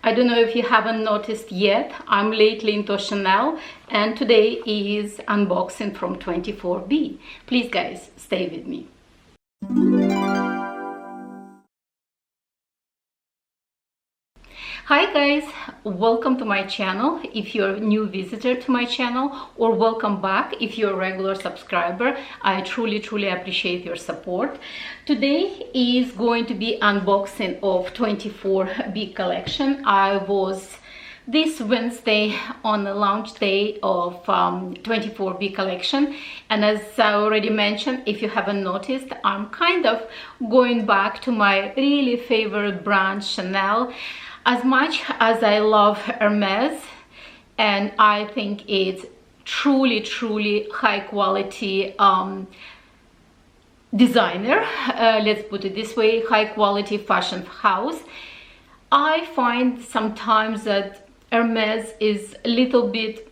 I don't know if you haven't noticed yet, I'm lately into Chanel, and today is unboxing from 24B. Please guys, stay with me. Hi guys, welcome to my channel if you're a new visitor to my channel, or welcome back if you're a regular subscriber. I truly appreciate your support. Today is going to be unboxing of 24B collection. I was this Wednesday on the launch day of 24B collection, and as I already mentioned, if you haven't noticed, I'm kind of going back to my really favorite brand, Chanel. As much as I love Hermes, and I think it's truly high quality designer, let's put it this way, high quality fashion house, I find sometimes that Hermes is a little bit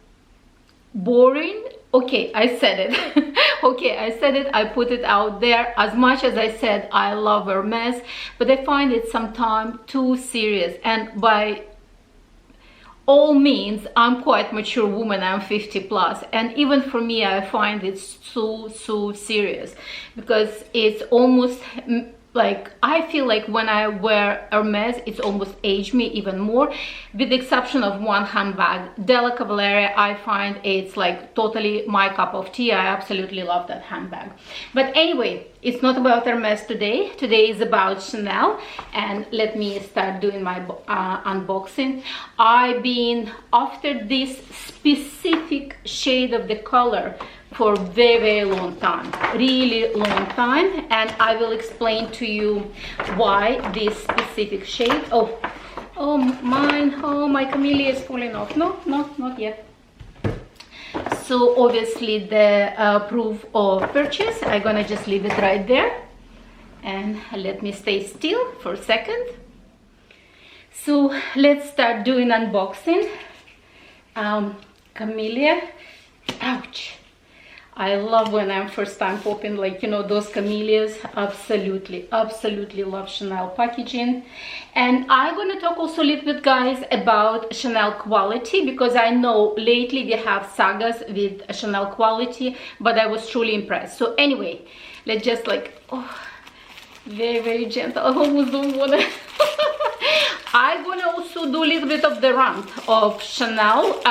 boring. Okay, I said it. Okay, I said it, I put it out there. As much as I said I love Hermes, but I find it sometimes too serious. And by all means, I'm quite mature woman, I'm 50 plus, and even for me I find it so serious, because it's almost like, I feel like when I wear Hermes, it's almost aged me even more, with the exception of one handbag, Della Cavaliere. I find it's like totally my cup of tea. I absolutely love that handbag. But anyway, it's not about Hermes today. Today is about Chanel, and let me start doing my unboxing. I've been after this specific shade of the color for very long time, really long time, and I will explain to you why this specific shade. Oh my camellia is falling off. No, not yet. So obviously the proof of purchase, I'm gonna just leave it right there, and let me stay still for a second. So let's start doing unboxing. Camellia, ouch. I love when I'm first time popping, like, you know, those camellias. Absolutely love Chanel packaging. And I'm gonna talk also a little bit, guys, about Chanel quality, because I know lately we have sagas with Chanel quality, but I was truly impressed. So anyway, let's just like, very gentle. I almost don't wanna I'm gonna also do a little bit of the rant of Chanel.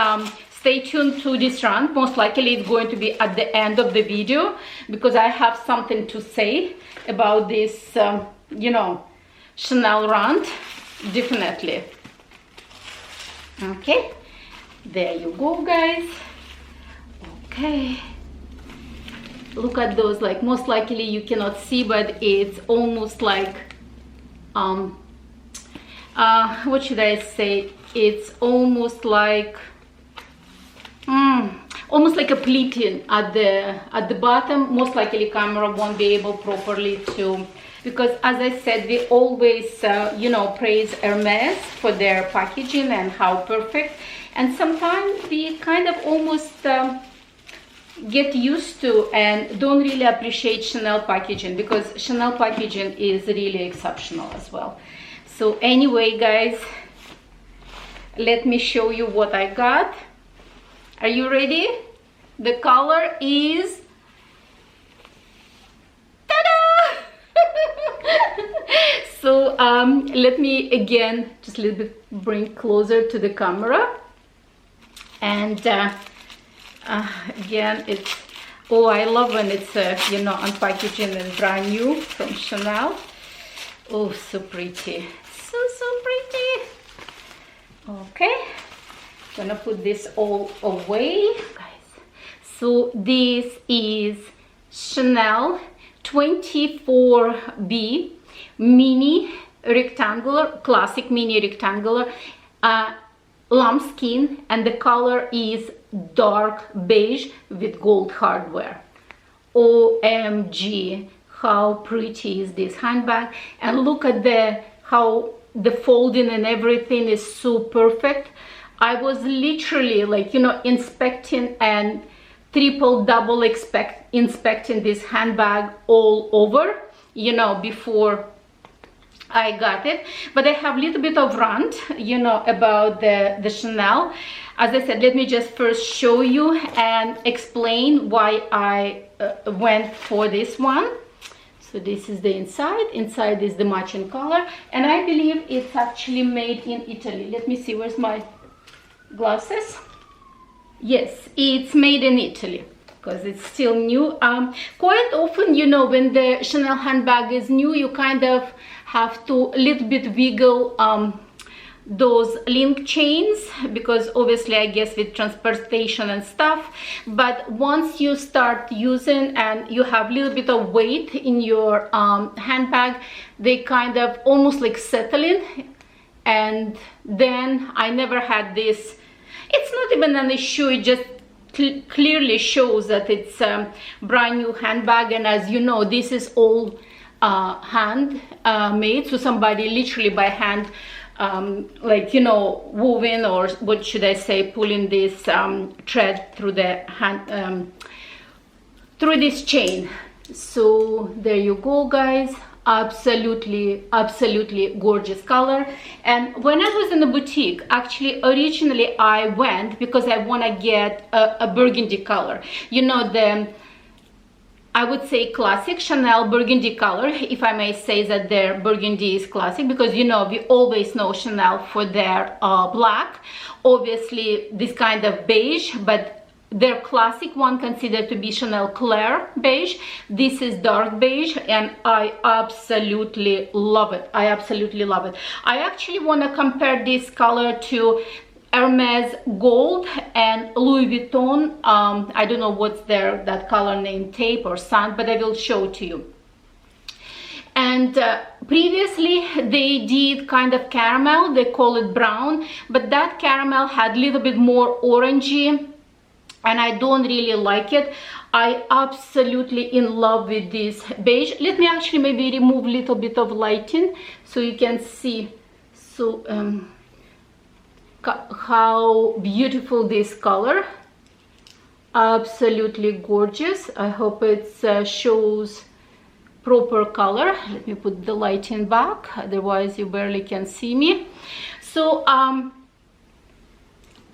Stay tuned to this rant. Most likely it's going to be at the end of the video, because I have something to say about this, you know, Chanel rant, definitely. Okay, there you go, guys. Okay, look at those, like, most likely you cannot see, but it's almost like, what should I say? It's almost like, almost like a pleating at the bottom. Most likely camera won't be able properly to, because as I said, we always you know, praise Hermes for their packaging and how perfect, and sometimes we kind of almost get used to and don't really appreciate Chanel packaging, because Chanel packaging is really exceptional as well. So anyway, guys, let me show you what I got. Are you ready? The color is, ta-da! So let me again just a little bit bring closer to the camera, and again, it's, oh, I love when it's you know, unpackaging and brand new from Chanel. Oh, so pretty, so pretty. Okay, gonna put this all away, guys. So this is Chanel 24B mini rectangular, classic mini rectangular, lambskin, and the color is dark beige with gold hardware. OMG, how pretty is this handbag, and look at how the folding and everything is so perfect. I was literally, like, you know, inspecting and double inspecting this handbag all over, you know, before I got it. But I have a little bit of rant, you know, about the Chanel. As I said, let me just first show you and explain why I went for this one. So this is the inside. Inside is the matching color, and I believe it's actually made in Italy. Let me see, where's my glasses? Yes, it's made in Italy because it's still new. Quite often, you know, when the Chanel handbag is new, you kind of have to a little bit wiggle those link chains, because obviously I guess with transportation and stuff. But once you start using and you have a little bit of weight in your handbag, they kind of almost like settle in. And then I never had this. It's not even an issue, it just clearly shows that it's a brand new handbag. And as you know, this is all hand made, so somebody literally by hand like, you know, woven, or what should I say, pulling this thread through the hand, through this chain. So there you go, guys. Absolutely gorgeous color. And when I was in the boutique, actually originally I went because I want to get a burgundy color, you know, the, I would say, classic Chanel burgundy color, if I may say that their burgundy is classic, because, you know, we always know Chanel for their black, obviously this kind of beige, but their classic one considered to be Chanel Clair beige. This is dark beige, and I absolutely love it. I absolutely love it. I actually want to compare this color to Hermes Gold and Louis Vuitton. I don't know what's that color name, tape or sand, but I will show it to you. And previously they did kind of caramel, they call it brown, but that caramel had a little bit more orangey, and I don't really like it. I absolutely in love with this beige. Let me actually maybe remove a little bit of lighting so you can see. So how beautiful this color, absolutely gorgeous. I hope it shows proper color. Let me put the lighting back, otherwise you barely can see me. So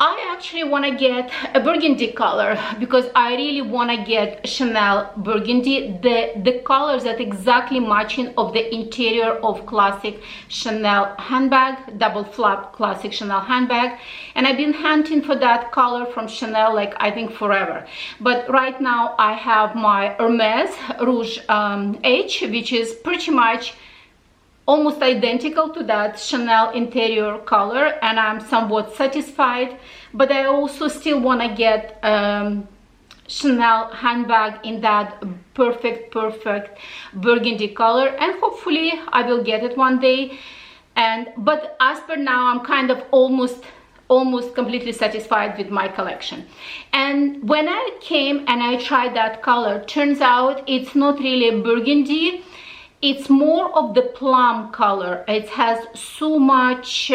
I actually want to get a burgundy color because I really want to get Chanel burgundy, the colors that exactly matching of the interior of classic Chanel handbag, double flap classic Chanel handbag. And I've been hunting for that color from Chanel, like, I think forever. But right now I have my Hermes Rouge H, which is pretty much almost identical to that Chanel interior color, and I'm somewhat satisfied. But I also still want to get Chanel handbag in that perfect burgundy color, and hopefully I will get it one day. But as per now, I'm kind of almost completely satisfied with my collection. And when I came and I tried that color, turns out it's not really a burgundy. It's more of the plum color. It has so much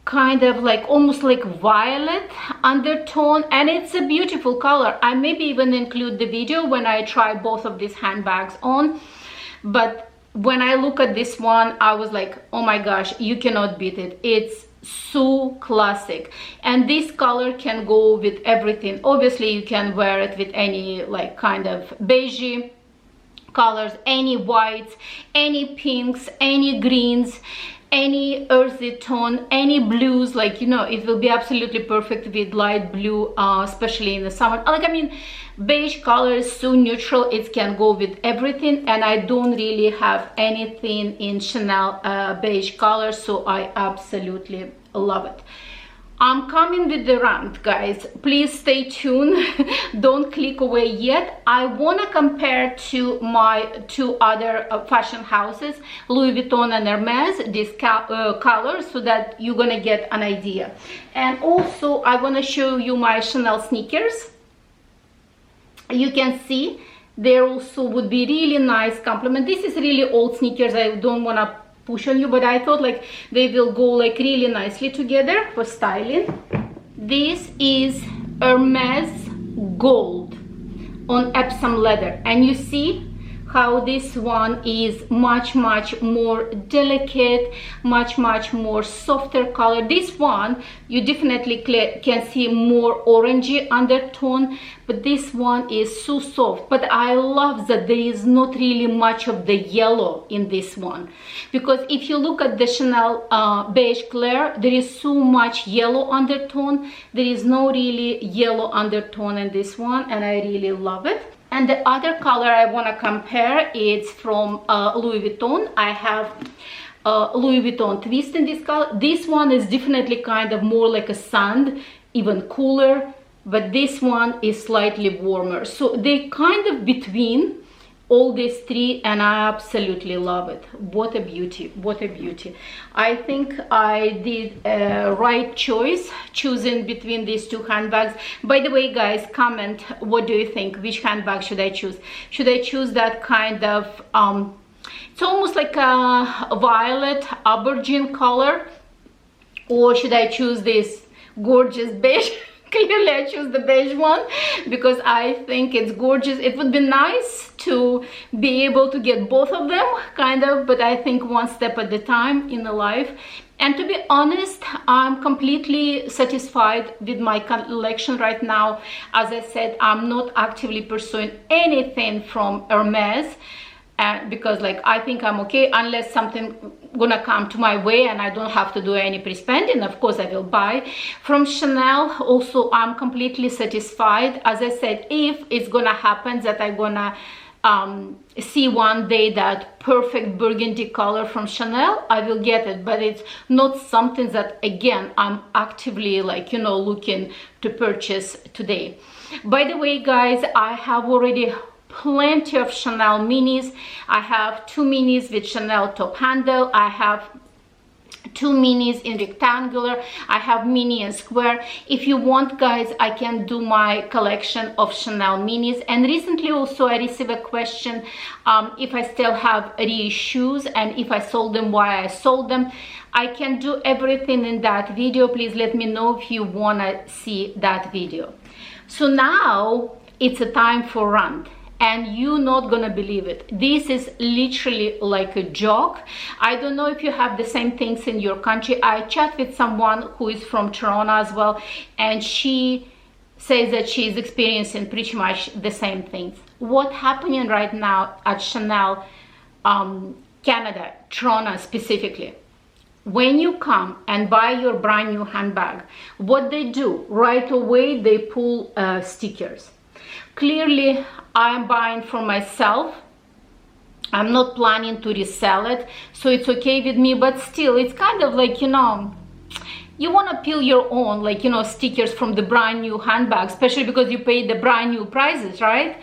kind of like almost like violet undertone, and it's a beautiful color. I maybe even include the video when I try both of these handbags on. But when I look at this one, I was like, oh my gosh, you cannot beat it. It's so classic, and this color can go with everything. Obviously you can wear it with any like kind of beigey colors, any whites, any pinks, any greens, any earthy tone, any blues. Like, you know, it will be absolutely perfect with light blue, especially in the summer. Like, I mean, beige color is so neutral, it can go with everything, and I don't really have anything in Chanel beige color, so I absolutely love it. I'm coming with the rant, guys. Please stay tuned. Don't click away yet. I want to compare to my two other fashion houses, Louis Vuitton and Hermes, these colors, so that you're gonna get an idea. And also I want to show you my Chanel sneakers. You can see there also would be really nice compliment. This is really old sneakers. I don't want to push on you, but I thought like they will go like really nicely together for styling. This is Hermes Gold on Epsom leather, and you see how this one is much more delicate, much more softer color. This one you definitely can see more orangey undertone, but this one is so soft. But I love that there is not really much of the yellow in this one, because if you look at the Chanel beige clair, there is so much yellow undertone. There is no really yellow undertone in this one, and I really love it. And the other color I want to compare is from Louis Vuitton. I have Louis Vuitton twist in this color. This one is definitely kind of more like a sand, even cooler, but this one is slightly warmer. So they kind of between all these three, and I absolutely love it. What a beauty, what a beauty. I think I did a right choice choosing between these two handbags. By the way, guys, comment, what do you think? Which handbag should I choose? Should I choose that kind of it's almost like a violet aubergine color, or should I choose this gorgeous beige? Clearly I choose the beige one because I think it's gorgeous. It would be nice to be able to get both of them, kind of, but I think one step at a time in the life. And to be honest, I'm completely satisfied with my collection right now. As I said, I'm not actively pursuing anything from Hermes, because like I think I'm okay unless something gonna come to my way and I don't have to do any pre-spending. Of course I will buy. From Chanel also I'm completely satisfied. As I said, if it's gonna happen that I'm gonna see one day that perfect burgundy color from Chanel, I will get it, but it's not something that again I'm actively like, you know, looking to purchase today. By the way, guys, I have already plenty of Chanel minis. I have 2 minis with Chanel top handle. I have 2 minis in rectangular. I have mini and square. If you want, guys, I can do my collection of Chanel minis. And recently also I received a question if I still have reissues and if I sold them, why I sold them. I can do everything in that video. Please let me know if you want to see that video. So now it's a time for Rant. And you're not gonna believe it. This is literally like a joke. I don't know if you have the same things in your country. I chat with someone who is from Toronto as well, and she says that she is experiencing pretty much the same things. What's happening right now at Chanel Canada, Toronto specifically? When you come and buy your brand new handbag, what they do right away, they pull stickers. Clearly, I'm buying for myself. I'm not planning to resell it, so it's okay with me, but still, it's kind of like, you know, you want to peel your own, like, you know, stickers from the brand new handbag, especially because you pay the brand new prices, right?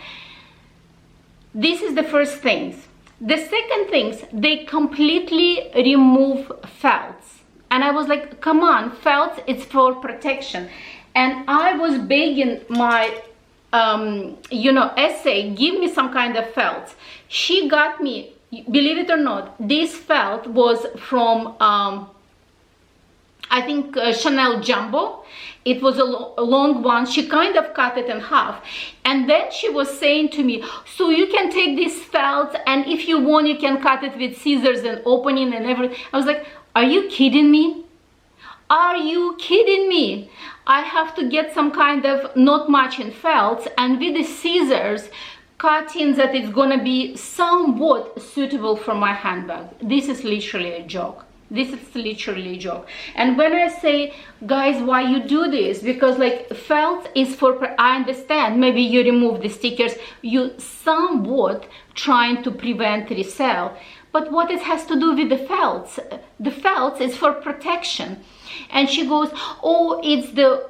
This is the first things. The second things, they completely remove felts. And I was like, come on, felts, it's for protection. And I was begging my you know, essay, give me some kind of felt. She got me, believe it or not, this felt was from I think Chanel Jumbo. It was a long one. She kind of cut it in half, and then she was saying to me, so you can take this felt and if you want you can cut it with scissors and opening and everything. I was like, are you kidding me? Are you kidding me? I have to get some kind of not much in felts and with the scissors cutting that it's gonna be somewhat suitable for my handbag. This is literally a joke. This is literally a joke. And when I say, guys, why you do this? Because like felt is for, I understand, maybe you remove the stickers, you somewhat trying to prevent resale. But what it has to do with the felts? The felts is for protection. And she goes, oh, it's the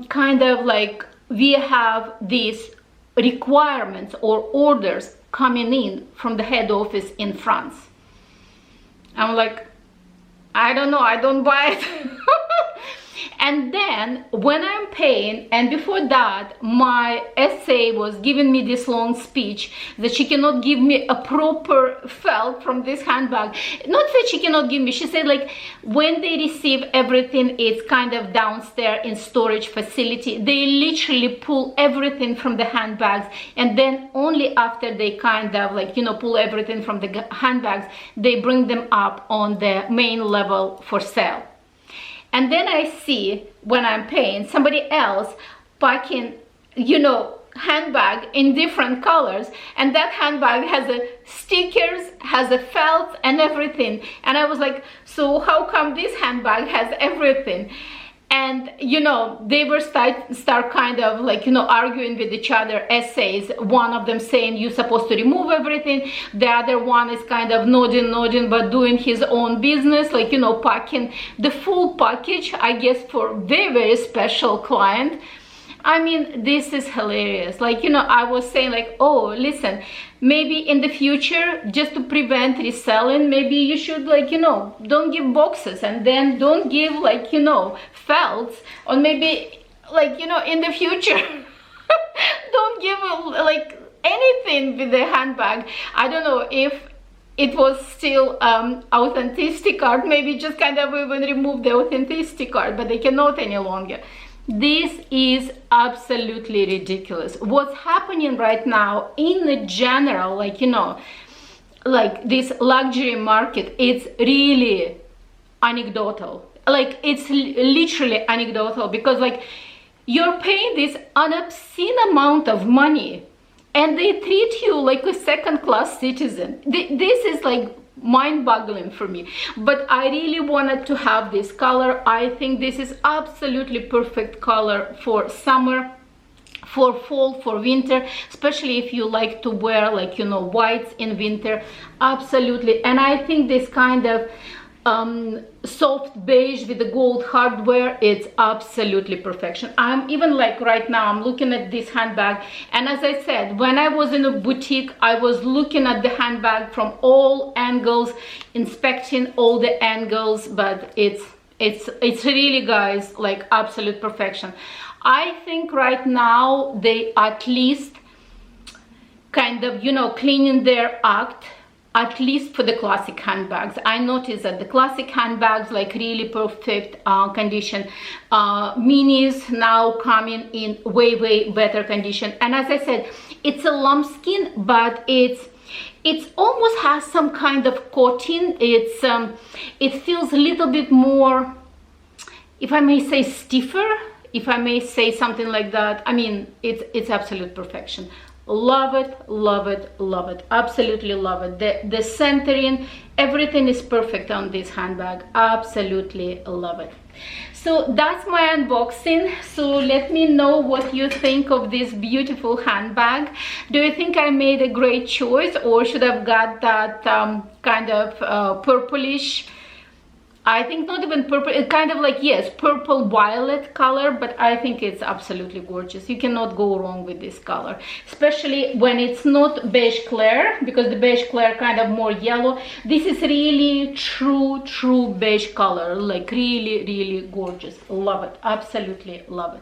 kind of like we have these requirements or orders coming in from the head office in France. I'm like, I don't know, I don't buy it. And then when I'm paying, and before that my SA was giving me this long speech that she cannot give me a proper felt from this handbag. Not that she cannot give me, she said like when they receive everything, it's kind of downstairs in storage facility, they literally pull everything from the handbags, and then only after they kind of like, you know, pull everything from the handbags, they bring them up on the main level for sale. And then I see when I'm paying somebody else packing, you know, handbag in different colors, and that handbag has a stickers, has a felt and everything, and I was like, so how come this handbag has everything? And you know, they were start kind of like, you know, arguing with each other, essays, one of them saying you're supposed to remove everything, the other one is kind of nodding but doing his own business, like, you know, packing the full package, I guess for very special client. I mean, this is hilarious. Like, you know, I was saying like, oh, listen, maybe in the future, just to prevent reselling, maybe you should, like, you know, don't give boxes, and then don't give, like, you know, felts, or maybe, like, you know, in the future don't give like anything with the handbag. I don't know if it was still authenticity card, maybe just kind of even remove the authenticity card, but they cannot any longer. This is absolutely ridiculous. What's happening right now in the general, like, you know, like this luxury market, it's really anecdotal. Like, it's literally anecdotal, because like you're paying this an obscene amount of money and they treat you like a second-class citizen. This is like mind-boggling for me, but I really wanted to have this color. I think this is absolutely perfect color for summer, for fall, for winter, especially if you like to wear, like, you know, whites in winter. Absolutely. And I think this kind of soft beige with the gold hardware, it's absolutely perfection. I'm even like right now I'm looking at this handbag, and as I said, when I was in a boutique, I was looking at the handbag from all angles, inspecting all the angles, but it's really, guys, like absolute perfection. I think right now they at least kind of, you know, cleaning their act, at least for the classic handbags. I noticed that the classic handbags, like really perfect condition, minis now coming in way better condition. And as I said, it's a lambskin, but it's almost has some kind of coating. It's it feels a little bit more, if I may say, stiffer, if I may say something like that. I mean, it's absolute perfection. Love it, love it, love it, absolutely love it. The centering, everything is perfect on this handbag. Absolutely love it. So that's my unboxing. So let me know what you think of this beautiful handbag. Do you think I made a great choice, or should I've got that kind of purplish, I think not even purple, it's kind of like, yes, purple violet color, but I think it's absolutely gorgeous. You cannot go wrong with this color, especially when it's not beige clair, because the beige clair kind of more yellow. This is really true beige color, like really gorgeous. Love it, absolutely love it.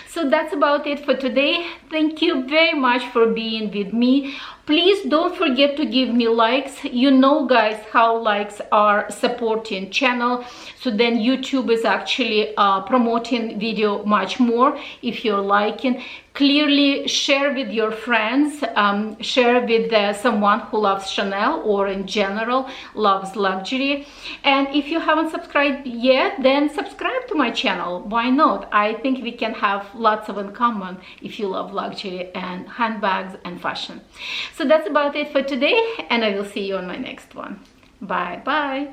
So that's about it for today. Thank you very much for being with me. Please don't forget to give me likes. You know, guys, how likes are supporting channel, so then YouTube is actually promoting video much more if you're liking. Clearly share with your friends, share with someone who loves Chanel or in general loves luxury. And if you haven't subscribed yet, then subscribe to my channel. Why not? I think we can have lots of in common if you love luxury and handbags and fashion. So that's about it for today, and I will see you on my next one. Bye.